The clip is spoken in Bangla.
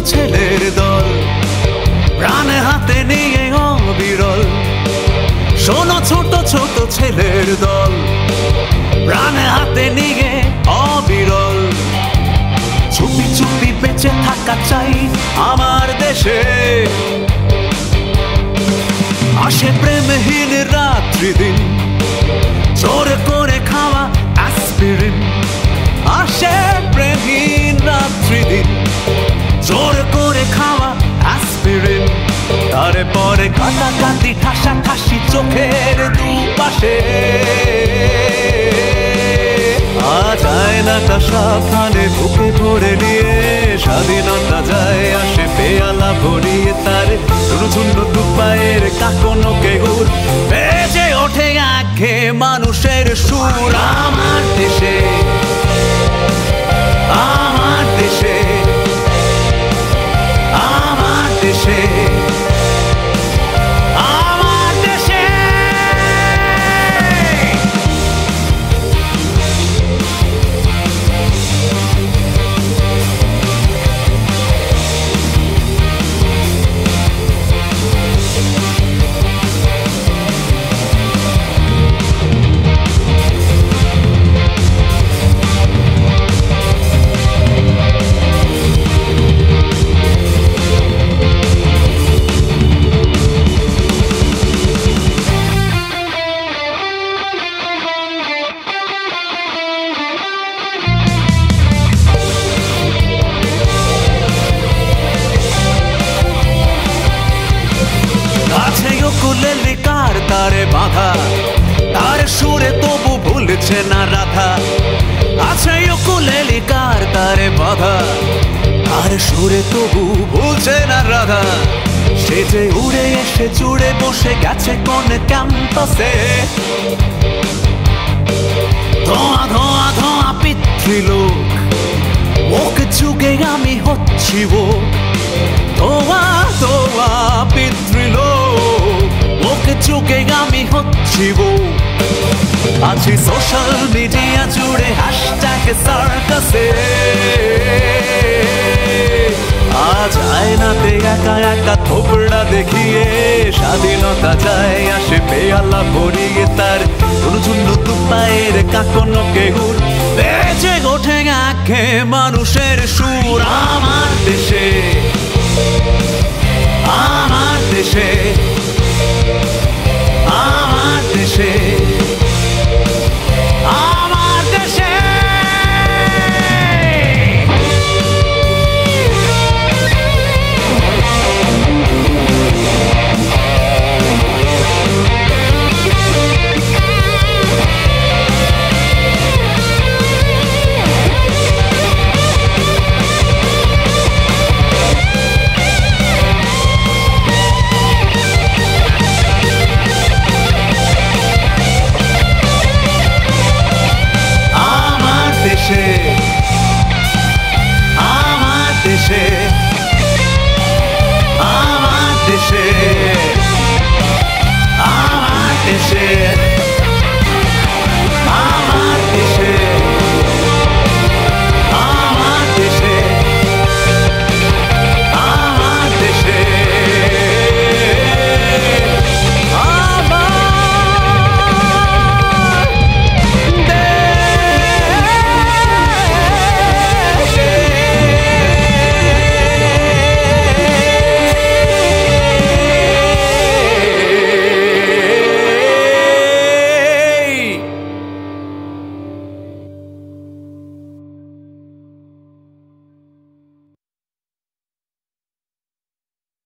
ছেলের দল, প্রাণ হাতে নিয়ে অবিরল। শোনো ছোট ছোট ছেলের দল, প্রাণ হাতে নিয়ে অবিরল। চুপি চুপি বেঁচে থাকা চাই আমার দেশে। আসে প্রেমহীন রাত্রি দিন, জোর করে খাওয়া অ্যাসপিরিন। আসে প্রেমহীন রাত্রি দিন, জোর করে খাওয়া অ্যাসপিরিন। তারপরে কাটাকাটি ঠাসা ঠাসি চোখের দুপাশে। আজ আয়নাটা সাবধানে বুকে ভরে নিয়ে স্বাধীনতা যায় আসে পেয়ালা ভরিয়ে। তার শূন্য দুপায়ের কাকনো কেগুর বেজে ওঠে আঁখে মানুষের সুর। আমার দেশে, আমার দেশে, আমার দেশে, আমার দেশে। উকুলেলে কার তারে বাঁধা, তার সুরে তবু ভুলছে না রাধা। আছে উকুলেলে কার তারে বাঁধা, তার সুরে তবু ভুলছে না রাধা। সে যে উড়ে এসে জুড়ে বসে গেছে কোন ক্যাম্পাসে। ধোঁয়া ধোঁয়া ধোঁয়া পিতৃলোক, ওকে যুগে আমি হচ্ছি ও। ধোঁয়া ধোঁয়া পিতৃলোক, ওকে যুগে আমি হচ্ছি ও। আছি সোশ্যাল মিডিয়া জুড়ে হ্যাশট্যাগ সার্কাসে। আজ আয়নাতে একা একা থোবড়া দেখিয়ে স্বাধীনতা যায় আসে পেয়ালা ভরিয়ে। তার শূন্য দুপায়ের কাকনো কেগুর বেজে ওঠে আঁখে মানুষের সুর। আমার দেশে, আমার দেশে।